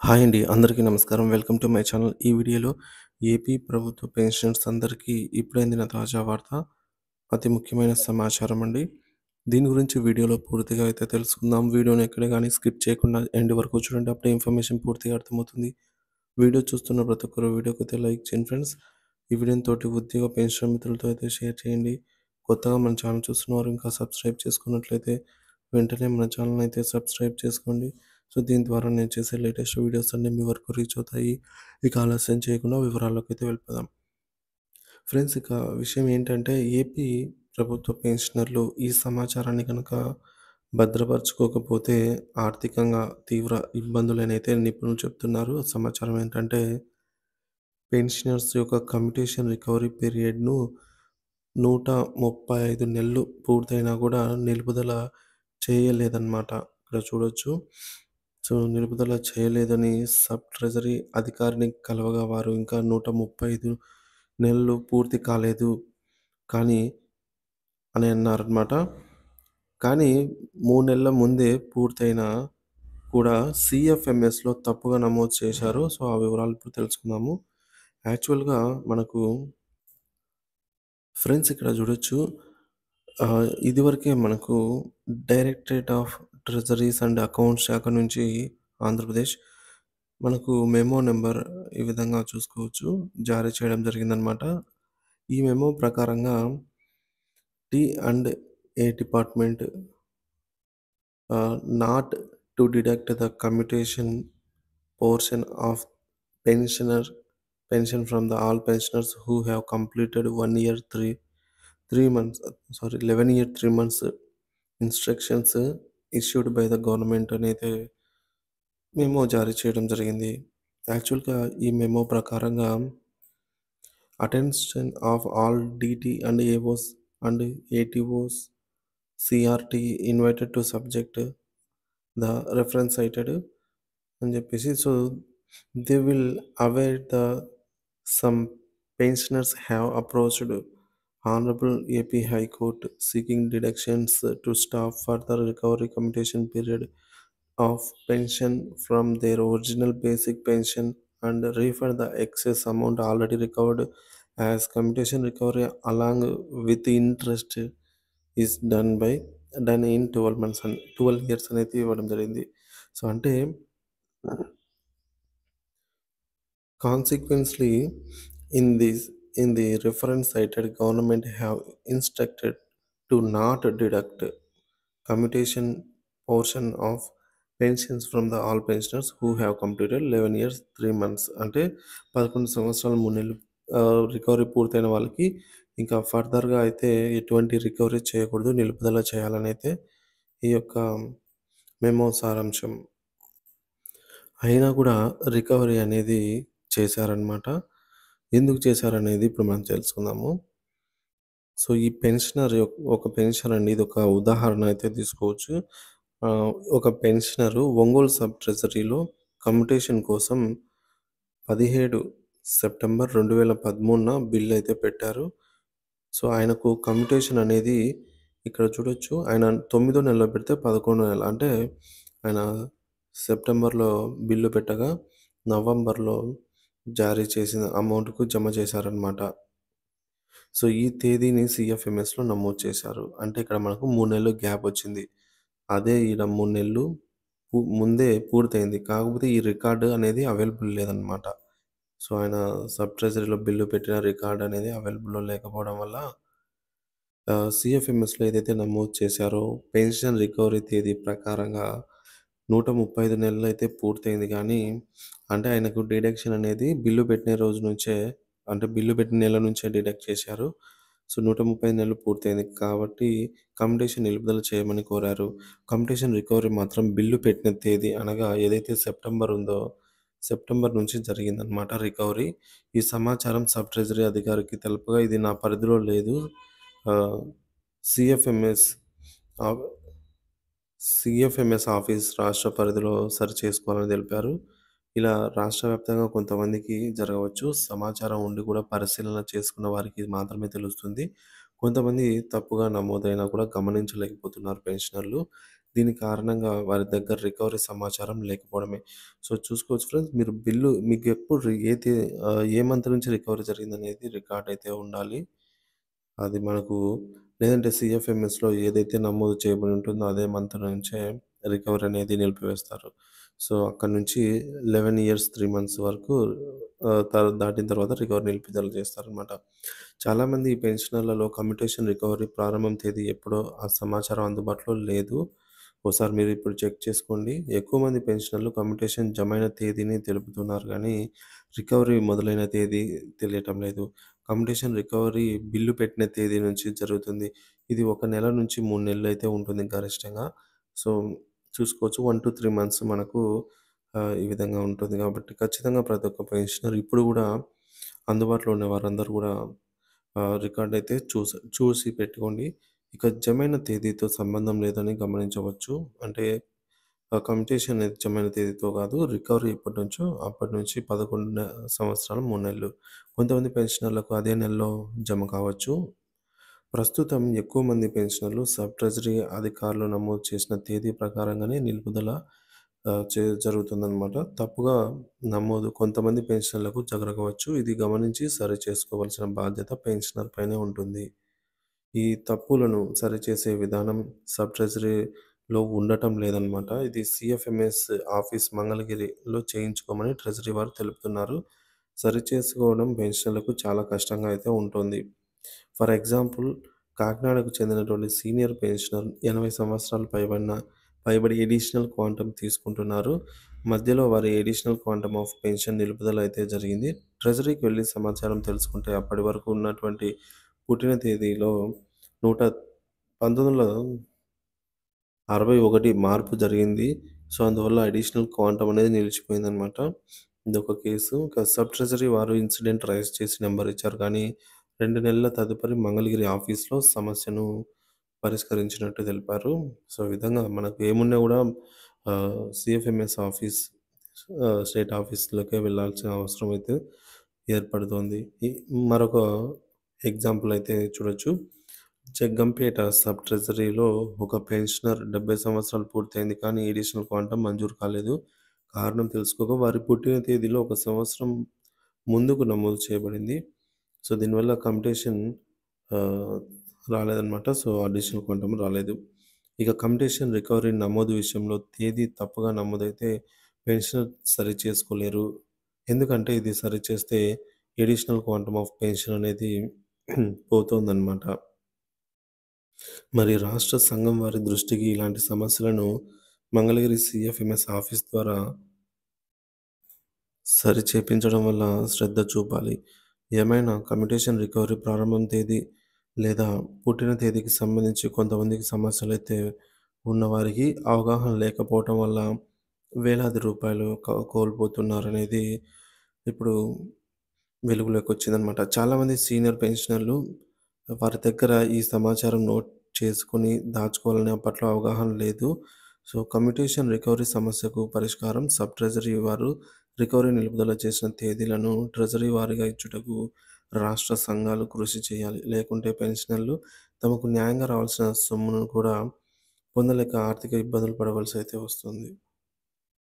Hi అండి. అందరికీ నమస్కారం. Welcome to my channel. ఈ వీడియోలో ఏపీ ప్రభుత్వ పెన్షనర్స్ అందరికీ ఇప్పుడే అందిన తాజా వార్త. అతి ముఖ్యమైన సమాచారం అండి. దీని గురించి వీడియోలో పూర్తిగా అయితే తెలుసుకుందాం. వీడియోని ఎక్కడ గాని స్కిప్ చేయకుండా ఎండ్ వరకు చూడండి. అప్పుడే ఇన్ఫర్మేషన్ పూర్తిగా అర్థమవుతుంది. వీడియో చూస్తున్న ప్రతి ఒక్కరు వీడియోకైతే లైక్ చేయండి ఫ్రెండ్స్. ఈ వీడియోని తోటి ఉద్యోగ పెన్షన్ మిత్రులతో అయితే షేర్ చేయండి. కొత్తగా మన ఛానల్ చూస్తున్నవారు ఇంకా సబ్స్క్రైబ్ చేసుకున్నట్లయితే వెంటనే మన ఛానల్ అయితే సబ్స్క్రైబ్ చేసుకోండి. సో దీని ద్వారా నేను చేసే లేటెస్ట్ వీడియోస్ అన్నీ మీ వరకు రీచ్ అవుతాయి. ఇక ఆలస్యం చేయకుండా వివరాల్లోకి అయితే వెళ్ళిపోదాం. ఫ్రెండ్స్, ఇక విషయం ఏంటంటే ఏపీ ప్రభుత్వ పెన్షనర్లు ఈ సమాచారాన్ని కనుక భద్రపరచుకోకపోతే ఆర్థికంగా తీవ్ర ఇబ్బందులనైతే నిపుణులు చెప్తున్నారు. సమాచారం ఏంటంటే పెన్షనర్స్ యొక్క కమ్యుటేషన్ రికవరీ పీరియడ్‌ను 135 నెలలు పూర్తయినా కూడా నిలుపుదల చేయలేదన్నమాట. ఇక్కడ చూడొచ్చు. సో, నిలుపుదల చేయలేదని సబ్ ట్రెజరీ అధికారిని కలవగా వారు ఇంకా 135 నెలలు పూర్తి కాలేదు కానీ అని అన్నారన్నమాట. కానీ 3 నెలల ముందే పూర్తయినా కూడా సీఎఫ్ఎంఎస్‌లో తప్పుగా నమోదు చేశారు. సో, ఆ వివరాలు ఇప్పుడు తెలుసుకుందాము. యాక్చువల్‌గా మనకు ఫ్రెండ్స్ ఇక్కడ చూడొచ్చు. ఇదివరకే మనకు directorate of treasuries and accounts శాఖ నుంచి ఆంధ్రప్రదేశ్ మనకు మెమో నంబర్ ఈ విధంగా చూసుకోవచ్చు. జారీ చేయడం జరిగిందనమాట. ఈ మెమో ప్రకారంగా T and A department not to deduct the commutation portion of pensioner pension from the all pensioners who have completed 1 year 3 months 11 year 3 months instructions issued by the government అనేది memo జారీ చేయడం జరిగింది. యాక్చువల్‌గా ఈ memo ప్రకారంగా attention of all DT and AOs and ATOs CRT invited to subject the reference cited అని చెప్పేసి. So they will aware the some pensioners have approached Honorable AP High Court seeking deductions to stop further recovery commutation period of pension from their original basic pension and refund the excess amount already recovered as commutation recovery along with interest is done in 12 months and 12 years అనేది ఇవ్వడం జరిగింది. So అంటే consequently, in the reference cited, government have instructed to not deduct commutation portion of pensions from the all pensioners who have completed 11 years 3 months. అంటే 11 సంవత్సరాలు 3 నెలలు recovery పూర్తయిన వాళ్ళకి ఇంకా ఫర్దర్‌గా అయితే ఎటువంటి రికవరీ చేయకూడదు. నిలుపుదల చేయాలని అయితే ఈ యొక్క మెమో సారాంశం. అయినా కూడా రికవరీ అనేది చేశారనమాట. ఎందుకు చేశారనేది ఇప్పుడు మనం తెలుసుకుందాము. సో, ఈ పెన్షనర్ ఒక పెన్షనర్ అండి. ఇదొక ఉదాహరణ అయితే తీసుకోవచ్చు. ఒక పెన్షనరు ఒంగోలు సబ్ ట్రెజరీలో కమ్యుటేషన్ కోసం 17 సెప్టెంబర్ 2013న బిల్ అయితే పెట్టారు. సో, ఆయనకు కమ్యుటేషన్ అనేది ఇక్కడ చూడొచ్చు. ఆయన 9దో నెలలో పెడితే 11 నెల అంటే ఆయన సెప్టెంబర్‌లో బిల్లు పెట్టగా నవంబర్‌లో జారీ చేసిన అమౌంట్‌కు జమ చేశారనమాట. సో, ఈ తేదీని సీఎఫ్ఎంఎస్‌లో నమోదు చేశారు. అంటే ఇక్కడ మనకు 3 నెలలు గ్యాప్ వచ్చింది. అదే ఈడ 3 నెలలు ముందే పూర్తయింది. కాకపోతే ఈ రికార్డ్ అనేది అవైలబుల్ లేదనమాట. సో, ఆయన సబ్ ట్రెజరీలో బిల్లు పెట్టిన రికార్డ్ అనేది అవైలబుల్‌లో లేకపోవడం వల్ల సీఎఫ్ఎంఎస్‌లో ఏదైతే నమోదు చేశారో పెన్షన్ రికవరీ తేదీ ప్రకారంగా 135 నెలలైతే పూర్తయింది కానీ, అంటే ఆయనకు డిడక్షన్ అనేది బిల్లు పెట్టిన రోజు నుంచే అంటే బిల్లు పెట్టిన నెల నుంచే డిడక్ట్ చేశారు. సో, 135 నెలలు పూర్తయింది కాబట్టి కమ్యుటేషన్ నిలుపుదల చేయమని కోరారు. కమ్యుటేషన్ రికవరీ మాత్రం బిల్లు పెట్టిన తేదీ అనగా ఏదైతే సెప్టెంబర్ ఉందో సెప్టెంబర్ నుంచి జరిగిందనమాట రికవరీ. ఈ సమాచారం సబ్ ట్రెజరీ అధికారికి తెలుపగా ఇది నా పరిధిలో లేదు. సీఎఫ్ఎంఎస్ ఆఫ్ సీఎఫ్ఎంఎస్ ఆఫీస్ రాష్ట్ర పరిధిలో సరిచేసుకోవాలని తెలిపారు. ఇలా రాష్ట్ర వ్యాప్తంగా కొంతమందికి జరగవచ్చు. సమాచారం ఉండి కూడా పరిశీలన చేసుకున్న వారికి మాత్రమే తెలుస్తుంది. కొంతమంది తప్పుగా నమోదైనా కూడా గమనించలేకపోతున్నారు పెన్షనర్లు. దీని కారణంగా వారి దగ్గర రికవరీ సమాచారం లేకపోవడమే. సో, చూసుకోవచ్చు ఫ్రెండ్స్, మీరు బిల్లు మీకు ఎప్పుడు ఏ మంత్ నుంచి రికవరీ జరిగిందనేది రికార్డ్ అయితే ఉండాలి. అది మనకు లేదంటే సీఎఫ్ఎంఎస్‌లో ఏదైతే నమోదు చేయబడి ఉంటుందో అదే మంత్ నుంచే రికవరీ అనేది నిలిపివేస్తారు. సో, అక్కడి నుంచి 11 ఇయర్స్ 3 మంత్స్ వరకు దాటిన తర్వాత రికవరీ నిలుపుదల చేస్తారనమాట. చాలామంది ఈ పెన్షనర్లలో కమ్యుటేషన్ రికవరీ ప్రారంభం తేదీ ఎప్పుడో ఆ సమాచారం అందుబాటులో లేదు. ఓసారి మీరు ఇప్పుడు చెక్ చేసుకోండి. ఎక్కువ మంది పెన్షనర్లు కమ్యుటేషన్ జమైన తేదీని తెలుపుతున్నారు గానీ, రికవరీ మొదలైన తేదీ తెలియటం లేదు. కమ్యుటేషన్ రికవరీ బిల్లు పెట్టిన తేదీ నుంచి జరుగుతుంది. ఇది 1 నెల నుంచి 3 నెలలైతే ఉంటుంది గరిష్టంగా. సో, చూసుకోవచ్చు 1-3 మంత్స్ మనకు ఈ విధంగా ఉంటుంది కాబట్టి ఖచ్చితంగా ప్రతి ఒక్క పెన్షనర్ ఇప్పుడు గూడా అందుబాటులో ఉన్న వారందరూ గూడా రికార్డ్ అయితే చూసి పెట్టుకోండి. ఇక జమైన తేదీతో సంబంధం లేదని గమనించవచ్చు. అంటే కమ్యుటేషన్ అనేది జమైన తేదీతో కాదు. రికవరీ ఎప్పటినుంచో అప్పటి నుంచి 11 సంవత్సరాలు 3 నెలలు. కొంతమంది పెన్షనర్లకు అదే నెలలో జమ కావచ్చు. ప్రస్తుతం ఎక్కువ మంది పెన్షనర్లు సబ్ ట్రెజరీ అధికారులు నమోదు చేసిన తేదీ ప్రకారంగానే నిలుపుదల జరుగుతుందనమాట. తప్పుగా నమోదు కొంతమంది పెన్షనర్లకు జరగవచ్చు. ఇది గమనించి సరిచేసుకోవాల్సిన బాధ్యత పెన్షనర్ పైనే ఉంటుంది. ఈ తప్పులను సరిచేసే విధానం సబ్ ట్రెజరీలో ఉండటం లేదనమాట. ఇది సీఎఫ్ఎంఎస్ ఆఫీస్ మంగళగిరిలో చేయించుకోమని ట్రెజరీ వారు తెలుపుతున్నారు. సరిచేసుకోవడం పెన్షనర్లకు చాలా కష్టంగా అయితే ఉంటుంది. ఫర్ ఎగ్జాంపుల్, కాకినాడకు చెందినటువంటి సీనియర్ పెన్షనర్ 80 సంవత్సరాలు పైబడి ఎడిషనల్ క్వాంటమ్ తీసుకుంటున్నారు. మధ్యలో వారి ఎడిషనల్ క్వాంటమ్ ఆఫ్ పెన్షన్ నిలుపుదల అయితే జరిగింది. ట్రెజరీకి వెళ్లి సమాచారం తెలుసుకుంటే అప్పటి వరకు ఉన్నటువంటి పుట్టిన తేదీలో నూట 1961 మార్పు జరిగింది. సో, అందువల్ల అడిషనల్ క్వాంటమ్ అనేది నిలిచిపోయిందనమాట. ఇదొక కేసు. ఇంకా సబ్ ట్రెజరీ వారు ఇన్సిడెంట్ రైజ్ చేసి నంబర్ ఇచ్చారు కానీ 2 నెలల తదుపరి మంగళగిరి ఆఫీస్‌లో సమస్యను పరిష్కరించినట్టు తెలిపారు. సో, ఈ విధంగా మనకు ఏమున్నా గూడా సీఎఫ్ఎంఎస్ ఆఫీస్ స్టేట్ ఆఫీస్‌లోకే వెళ్ళాల్సిన అవసరం అయితే ఏర్పడుతోంది. మరొక ఎగ్జాంపుల్ అయితే చూడొచ్చు. జగ్గంపేట సబ్ ట్రెజరీలో ఒక పెన్షనర్ 70 సంవత్సరాలు పూర్తయింది కానీ ఎడిషనల్ క్వాంటమ్ మంజూరు కాలేదు. కారణం తెలుసుకోగా వారి పుట్టిన తేదీలో ఒక సంవత్సరం ముందుకు నమోదు చేయబడింది. సో, దీనివల్ల కమ్యుటేషన్ ఆహ్, రాలేదనమాట. సో, అడిషనల్ క్వాంటమ్ రాలేదు. ఇక కమ్యుటేషన్ రికవరీ నమోదు విషయంలో తేదీ తప్పుగా నమోదైతే పెన్షనర్ సరిచేసుకోలేరు. ఎందుకంటే ఇది సరిచేస్తే ఎడిషనల్ క్వాంటమ్ ఆఫ్ పెన్షన్ అనేది పోతుందనమాట. మరి రాష్ట్ర సంఘం వారి దృష్టికి ఇలాంటి సమస్యలను మంగళగిరి సీఎఫ్ఎంఎస్ ఆఫీస్ ద్వారా సరిచేపించడం వల్ల శ్రద్ధ చూపాలి. ఏమైనా కమ్యుటేషన్ రికవరీ ప్రారంభం తేదీ లేదా పుట్టిన తేదీకి సంబంధించి కొంతమందికి సమస్యలైతే ఉన్నవారికి అవగాహన లేకపోవటం వల్ల వేలాది రూపాయలు కోల్పోతున్నారనేది ఇప్పుడు వెలుగులోకొచ్చిందనమాట. చాలామంది సీనియర్ పెన్షనర్లు వారి దగ్గర ఈ సమాచారం నోట్ చేసుకొని దాచుకోవాలని అప్పట్లో అవగాహన లేదు. సో, కమ్యుటేషన్ రికవరీ సమస్యకు పరిష్కారం సబ్ ట్రెజరీ వారు రికవరీ నిలుపుదల చేసిన తేదీలను ట్రెజరీ వారీగా ఇచ్చుటకు రాష్ట్ర సంఘాలు కృషి చేయాలి. లేకుంటే పెన్షనర్లు తమకు న్యాయంగా రావాల్సిన సొమ్మును కూడా పొందలేక ఆర్థిక ఇబ్బందులు పడవలసి అయితే వస్తుంది.